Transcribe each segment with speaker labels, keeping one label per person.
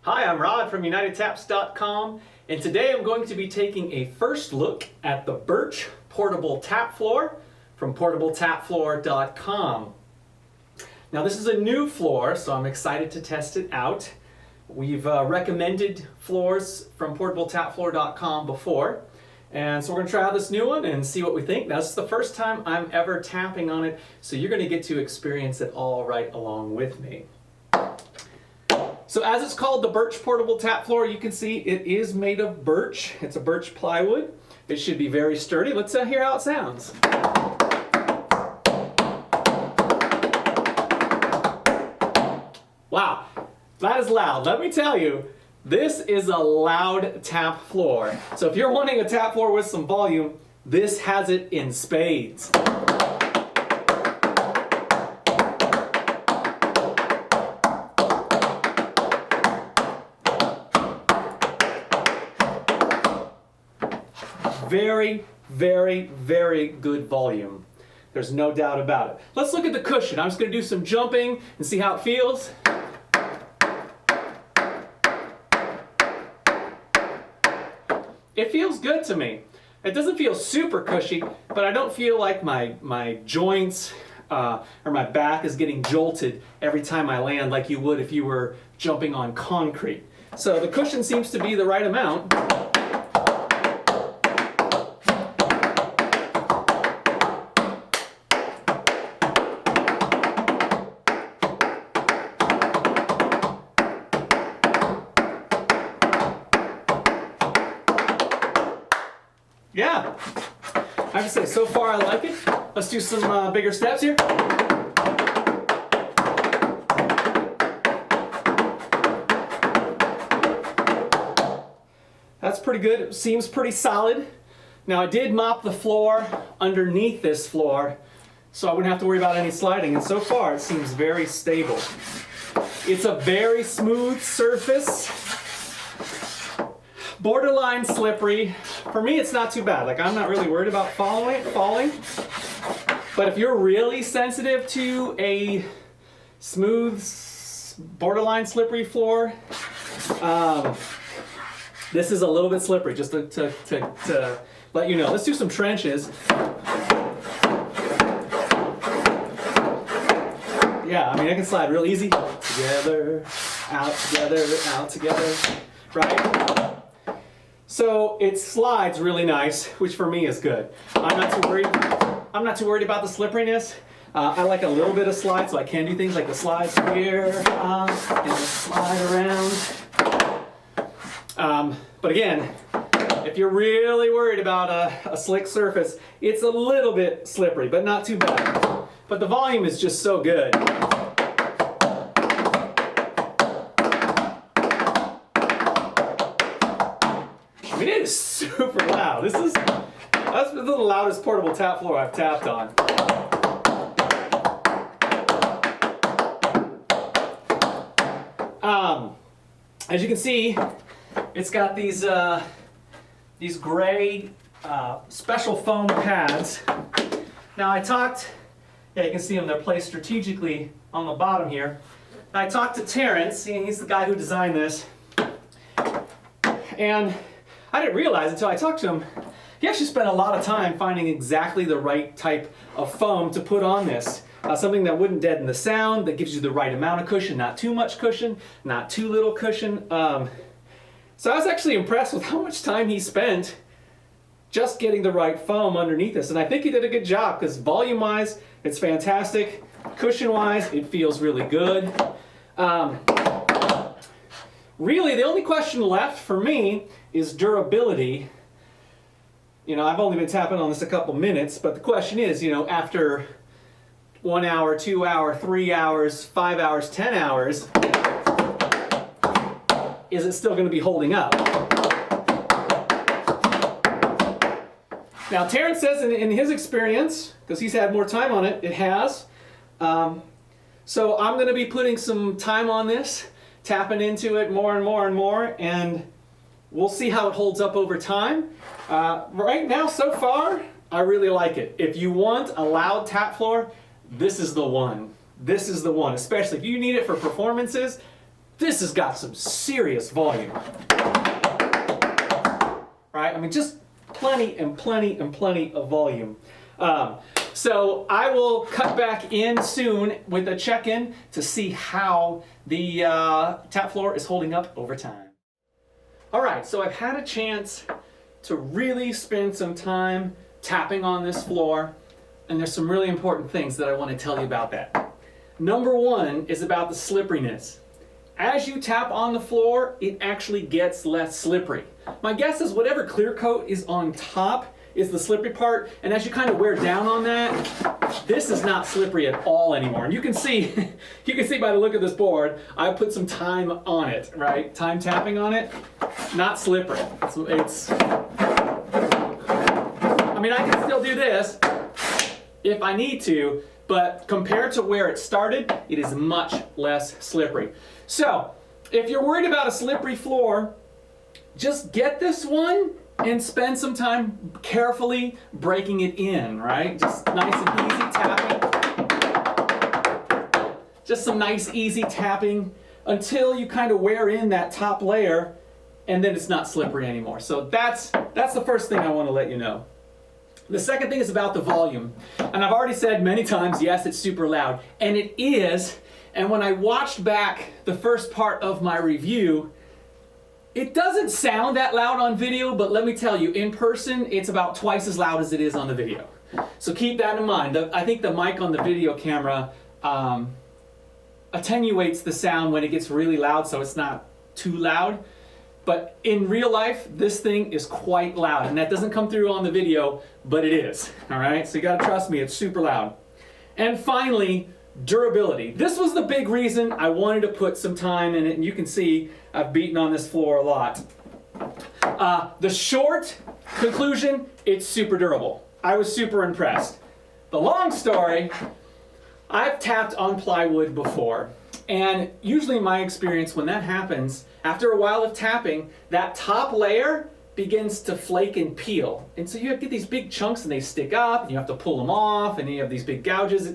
Speaker 1: Hi, I'm Rod from UntitledTaps.com, and today I'm going to be taking a first look at the Birch portable tap floor from PortableTapFloor.com. Now this is a new floor, so I'm excited to test it out. We've recommended floors from PortableTapFloor.com before, and so we're going to try out this new one and see what we think. Now this is the first time I'm ever tapping on it, so you're going to get to experience it all right along with me. So as it's called the Birch portable tap floor, you can see it is made of birch. It's a birch plywood. It should be very sturdy. Let's hear how it sounds. Wow, that is loud. Let me tell you, this is a loud tap floor. So if you're wanting a tap floor with some volume, this has it in spades. Very, very, very good volume. There's no doubt about it. Let's look at the cushion. I'm just going to do some jumping and see how it feels. It feels good to me. It doesn't feel super cushy, but I don't feel like my joints or my back is getting jolted every time I land like you would if you were jumping on concrete. So the cushion seems to be the right amount. Yeah, I have to say, so far I like it. Let's do some bigger steps here. That's pretty good. It seems pretty solid. Now I did mop the floor underneath this floor, so I wouldn't have to worry about any sliding, and so far it seems very stable. It's a very smooth surface. Borderline slippery. For me, it's not too bad. Like, I'm not really worried about falling. But if you're really sensitive to a smooth, borderline slippery floor, this is a little bit slippery, just to let you know. Let's do some trenches. Yeah, I mean, I can slide real easy. Together, out together, right? So it slides really nice, which for me is good. I'm not too worried about the slipperiness. I like a little bit of slide, so I can do things like the slides here and the slide around. But again, if you're really worried about a slick surface, it's a little bit slippery, but not too bad. But the volume is just so good. I mean, it is super loud. That's the loudest portable tap floor I've tapped on. As you can see, it's got these gray special foam pads. Now you can see them. They're placed strategically on the bottom here. I talked to Terrence, and he's the guy who designed this, and I didn't realize until I talked to him, he actually spent a lot of time finding exactly the right type of foam to put on this. Something that wouldn't deaden the sound, that gives you the right amount of cushion, not too much cushion, not too little cushion. So I was actually impressed with how much time he spent just getting the right foam underneath this. And I think he did a good job, because volume-wise, it's fantastic. Cushion-wise, it feels really good. Really, the only question left for me is durability. You know, I've only been tapping on this a couple minutes, but the question is, you know, after 1 hour, 2 hours, 3 hours, 5 hours, 10 hours, is it still going to be holding up? Now, Terrence says in his experience, because he's had more time on it, it has. So I'm going to be putting some time on this, tapping into it more and more and more, and we'll see how it holds up over time. Right now, so far, I really like it. If you want a loud tap floor, this is the one. This is the one, especially if you need it for performances. this has got some serious volume. Right? I mean, just plenty and plenty and plenty of volume. So I will cut back in soon with a check-in to see how the tap floor is holding up over time. All right, so I've had a chance to really spend some time tapping on this floor, and there's some really important things that I want to tell you about that. Number one is about the slipperiness. As you tap on the floor, it actually gets less slippery. My guess is whatever clear coat is on top is the slippery part, and as you kind of wear down on that, this is not slippery at all anymore. And you can see, by the look of this board, I put some time on it, right? Time tapping on it, not slippery. It's I mean, I can still do this if I need to, but compared to where it started, it is much less slippery. So, if you're worried about a slippery floor, just get this one and spend some time carefully breaking it in, right? Just nice and easy tapping. Just some nice easy tapping until you kind of wear in that top layer, and then it's not slippery anymore. So that's the first thing I want to let you know. The second thing is about the volume. And I've already said many times, yes, it's super loud. And it is. And when I watched back the first part of my review, it doesn't sound that loud on video, but let me tell you, in person, it's about twice as loud as it is on the video. So keep that in mind. I think the mic on the video camera attenuates the sound when it gets really loud, so it's not too loud. But in real life, this thing is quite loud, and that doesn't come through on the video, but it is, all right? So you gotta trust me, it's super loud. And finally, durability. This was the big reason I wanted to put some time in it, and you can see I've beaten on this floor a lot. The short conclusion, it's super durable. I was super impressed. The long story, I've tapped on plywood before, and usually in my experience when that happens, after a while of tapping, that top layer begins to flake and peel. And so you get these big chunks and they stick up, and you have to pull them off, and you have these big gouges.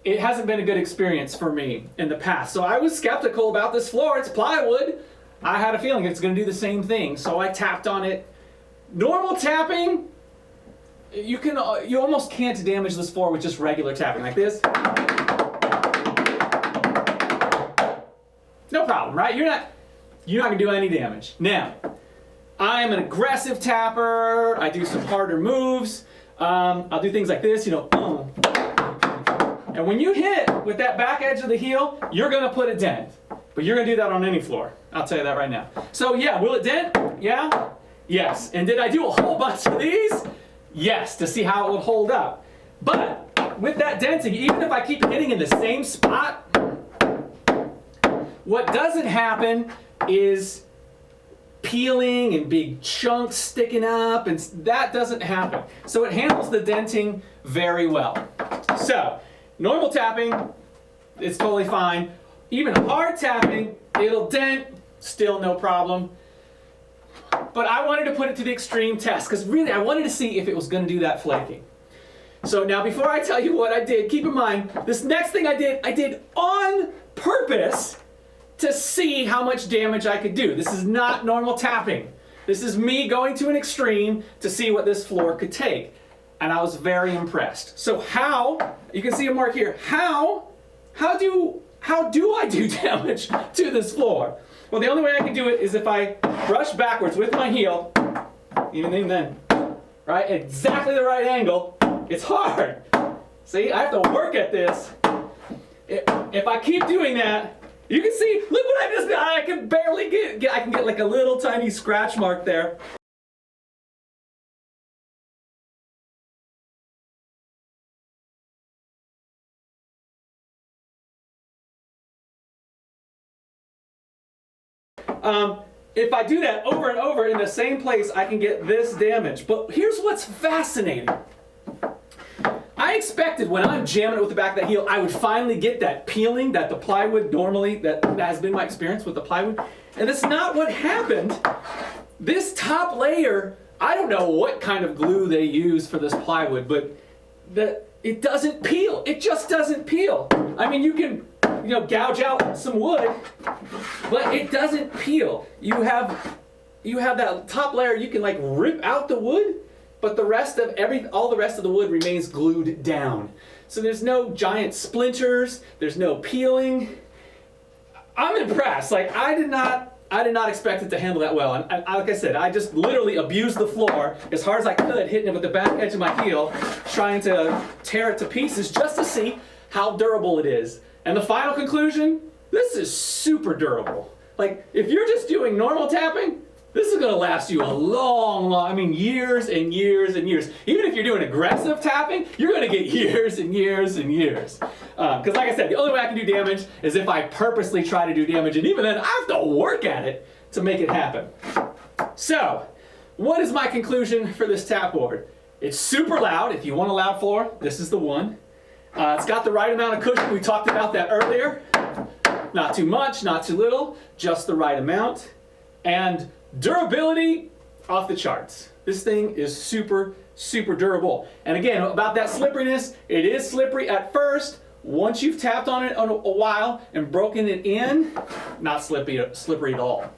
Speaker 1: It hasn't been a good experience for me in the past. So I was skeptical about this floor. It's plywood. I had a feeling it's going to do the same thing. So I tapped on it. Normal tapping, you almost can't damage this floor with just regular tapping like this. No problem, right? You're not going to do any damage. Now, I am an aggressive tapper. I do some harder moves. I'll do things like this, boom. And when you hit with that back edge of the heel, you're going to put a dent. But you're going to do that on any floor. I'll tell you that right now. So yeah, will it dent? Yeah? Yes. And did I do a whole bunch of these? Yes, to see how it would hold up. But with that denting, even if I keep hitting in the same spot, what doesn't happen is peeling and big chunks sticking up, and that doesn't happen. So it handles the denting very well. So, normal tapping, it's totally fine. Even hard tapping, it'll dent, still no problem. But I wanted to put it to the extreme test, because really I wanted to see if it was going to do that flaking. So now before I tell you what I did, keep in mind, this next thing I did on purpose to see how much damage I could do. This is not normal tapping. This is me going to an extreme to see what this floor could take. And I was very impressed. So you can see a mark here, how do I do damage to this floor? Well, the only way I can do it is if I brush backwards with my heel, even then, right? Exactly the right angle. It's hard. See, I have to work at this. If I keep doing that, you can see, look what I just did. I can barely I can get like a little tiny scratch mark there. If I do that over and over in the same place, I can get this damage. But here's what's fascinating. I expected when I'm jamming it with the back of that heel, I would finally get that peeling that the plywood normally, that has been my experience with the plywood. And that's not what happened. This top layer, I don't know what kind of glue they use for this plywood, but it doesn't peel. It just doesn't peel. I mean, you can gouge out some wood, but it doesn't peel. You have that top layer, you can like rip out the wood, but all the rest of the wood remains glued down. So there's no giant splinters, there's no peeling. I'm impressed. Like I did not expect it to handle that well. And like I said, I just literally abused the floor as hard as I could, hitting it with the back edge of my heel, trying to tear it to pieces just to see how durable it is. And the final conclusion, this is super durable. Like if you're just doing normal tapping, this is going to last you a long, years and years and years. Even if you're doing aggressive tapping, you're going to get years and years and years. Because like I said, the only way I can do damage is if I purposely try to do damage, and even then I have to work at it to make it happen. So, what is my conclusion for this tap board? It's super loud. If you want a loud floor, this is the one. It's got the right amount of cushion. We talked about that earlier. Not too much, not too little, just the right amount. And durability off the charts. This thing is super, super durable. And again, about that slipperiness, it is slippery at first. Once you've tapped on it a while and broken it in, not slippery at all.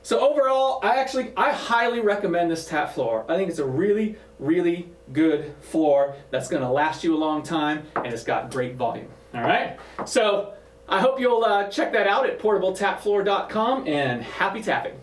Speaker 1: So overall, I highly recommend this tap floor. I think it's a really, really good floor that's going to last you a long time, and it's got great volume. All right? So I hope you'll check that out at portabletapfloor.com, and happy tapping.